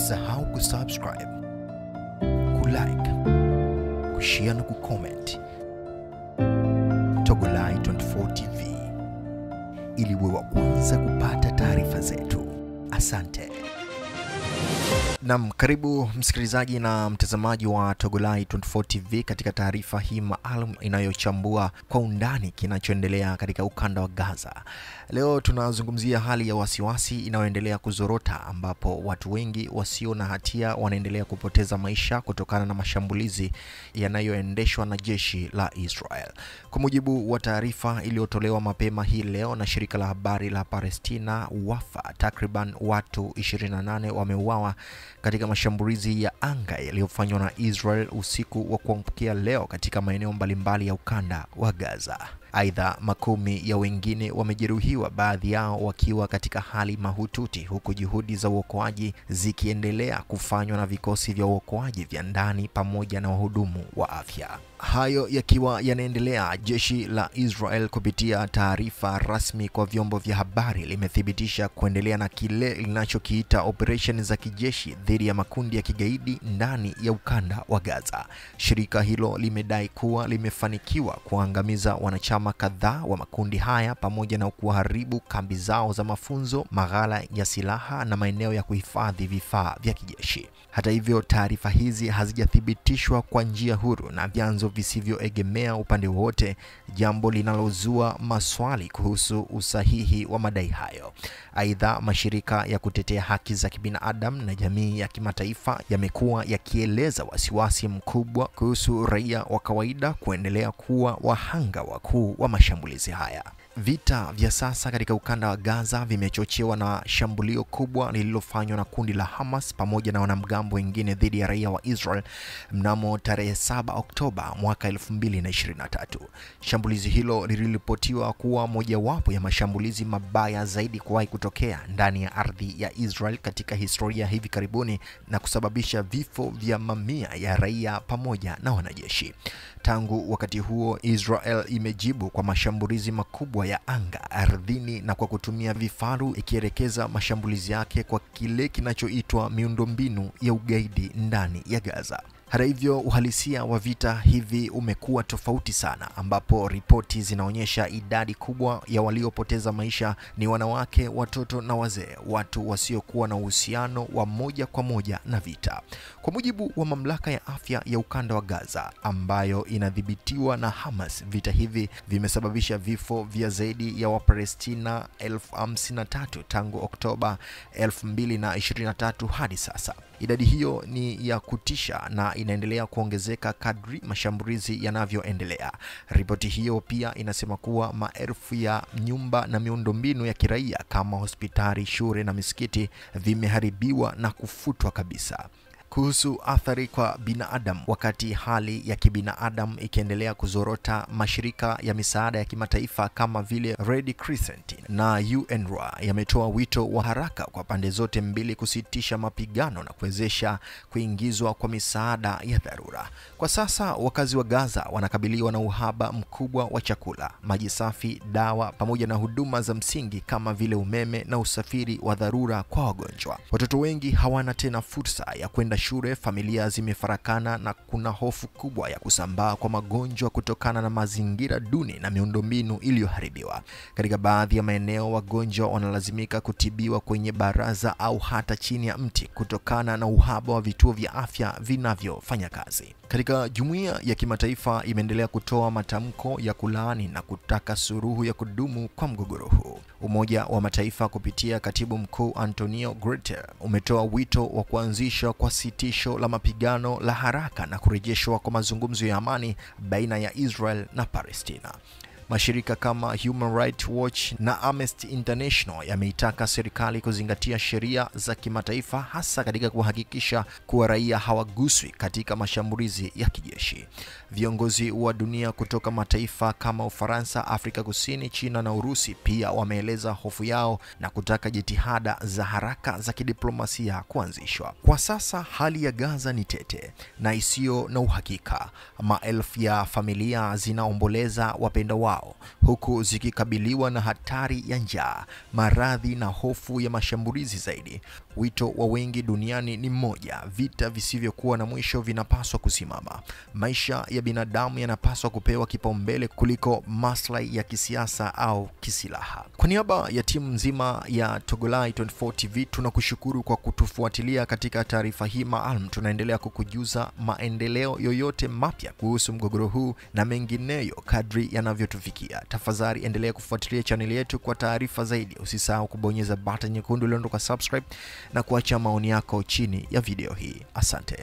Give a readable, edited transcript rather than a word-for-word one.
Usisahau kusubscribe, kulike, kushare na kucomment Togolai 24 TV ili uwe wa kwanza kupata taarifa zetu. Asante. Karibu msikilizaji na mtazamaji wa Togolai 24 TV katika taarifa hii maalum inayochambua kwa undani kinachoendelea katika ukanda wa Gaza. Leo tunazungumzia hali ya wasiwasi inayoendelea kuzorota, ambapo watu wengi wasio na hatia wanaendelea kupoteza maisha kutokana na mashambulizi yanayoendeshwa na jeshi la Israel. Kwa mujibu wa taarifa iliyotolewa mapema hii leo na shirika la habari la Palestina Wafa, takriban watu 28 wameuawa katika mashambulizi ya anga yaliyofanywa na Israel usiku wa kuamkia leo katika maeneo mbalimbali ya ukanda wa Gaza. Aidha, makumi ya wengine wamejeruhiwa, baadhi yao wakiwa katika hali mahututi, huku juhudi za uokoaji zikiendelea kufanywa na vikosi vya uokoaji vya ndani pamoja na wahudumu wa afya. Hayo yakiwa yanaendelea, jeshi la Israel kupitia taarifa rasmi kwa vyombo vya habari limethibitisha kuendelea na kile linachokiita operesheni za kijeshi dhidi ya makundi ya kigaidi ndani ya ukanda wa Gaza. Shirika hilo limedai kuwa limefanikiwa kuangamiza wanachama kadhaa wa makundi haya pamoja na kuharibu kambi zao za mafunzo, maghala ya silaha na maeneo ya kuhifadhi vifaa vya kijeshi. Hata hivyo, taarifa hizi hazijathibitishwa kwa njia huru na vyanzo visivyoegemea upande wote, jambo linalozua maswali kuhusu usahihi wa madai hayo. Aidha, mashirika ya kutetea haki za kibinadamu na jamii ya kimataifa yamekuwa yakieleza wasiwasi mkubwa kuhusu raia wa kawaida kuendelea kuwa wahanga wakuu wa mashambulizi haya. Vita vya sasa katika ukanda wa Gaza vimechochewa na shambulio kubwa lililofanywa na kundi la Hamas pamoja na wanamgambo wengine dhidi ya raia wa Israel mnamo tarehe 7 Oktoba mwaka 2023. Shambulizi hilo liliripotiwa kuwa mojawapo ya mashambulizi mabaya zaidi kuwahi kutokea ndani ya ardhi ya Israel katika historia hivi karibuni na kusababisha vifo vya mamia ya raia pamoja na wanajeshi. Tangu wakati huo, Israel imejibu kwa mashambulizi makubwa ya anga, ardhini na kwa kutumia vifaru, ikielekeza mashambulizi yake kwa kile kinachoitwa miundombinu ya ugaidi ndani ya Gaza. Hata hivyo, uhalisia wa vita hivi umekuwa tofauti sana, ambapo ripoti zinaonyesha idadi kubwa ya waliopoteza maisha ni wanawake, watoto na wazee, watu wasiokuwa na uhusiano wa moja kwa moja na vita. Kwa mujibu wa mamlaka ya afya ya ukanda wa Gaza ambayo inadhibitiwa na Hamas, vita hivi vimesababisha vifo vya zaidi ya Wapalestina 53,000 tangu Oktoba 2023 hadi sasa. Idadi hiyo ni ya kutisha na inaendelea kuongezeka kadri mashambulizi yanavyoendelea. Ripoti hiyo pia inasema kuwa maelfu ya nyumba na miundombinu ya kiraia kama hospitali, shule na misikiti vimeharibiwa na kufutwa kabisa. Kuhusu athari kwa binadamu, wakati hali ya kibinadamu ikiendelea kuzorota, mashirika ya misaada ya kimataifa kama vile Red Crescent na UNRWA yametoa wito wa haraka kwa pande zote mbili kusitisha mapigano na kuwezesha kuingizwa kwa misaada ya dharura. Kwa sasa, wakazi wa Gaza wanakabiliwa na uhaba mkubwa wa chakula, maji safi, dawa pamoja na huduma za msingi kama vile umeme na usafiri wa dharura kwa wagonjwa. Watoto wengi hawana tena fursa ya kwenda shule, familia zimefarakana na kuna hofu kubwa ya kusambaa kwa magonjwa kutokana na mazingira duni na miundombinu iliyoharibiwa. Katika baadhi ya maeneo, wagonjwa wanalazimika kutibiwa kwenye baraza au hata chini ya mti kutokana na uhaba wa vituo vya afya vinavyofanya kazi. Katika jumuiya ya kimataifa imeendelea kutoa matamko ya kulaani na kutaka suluhu ya kudumu kwa mgogoro huu. Umoja wa Mataifa kupitia Katibu Mkuu Antonio Guterres umetoa wito wa kuanzishwa kwa sitisho la mapigano la haraka na kurejeshwa kwa mazungumzo ya amani baina ya Israel na Palestina. Mashirika kama Human Rights Watch na Amnesty International yameitaka serikali kuzingatia sheria za kimataifa, hasa katika kuhakikisha kuwa raia hawaguswi katika mashambulizi ya kijeshi. Viongozi wa dunia kutoka mataifa kama Ufaransa, Afrika Kusini, China na Urusi pia wameeleza hofu yao na kutaka jitihada za haraka za kidiplomasia kuanzishwa. Kwa sasa hali ya Gaza ni tete na isiyo na uhakika. Maelfu ya familia zinaomboleza wapendwa wao, huku zikikabiliwa na hatari ya njaa, maradhi na hofu ya mashambulizi zaidi. Wito wa wengi duniani ni mmoja: vita visivyokuwa na mwisho vinapaswa kusimama. Maisha ya binadamu yanapaswa kupewa kipaumbele kuliko maslahi ya kisiasa au kisilaha. Kwa niaba ya timu nzima ya Togolai 24 TV tunakushukuru kwa kutufuatilia katika taarifa hii maalum. Tunaendelea kukujuza maendeleo yoyote mapya kuhusu mgogoro huu na mengineyo kadri yanavyotufikia. Tafadhali endelea kufuatilia channel yetu kwa taarifa zaidi. Usisahau kubonyeza button nyekundu iliyoandikwa subscribe na kuacha maoni yako chini ya video hii. Asante.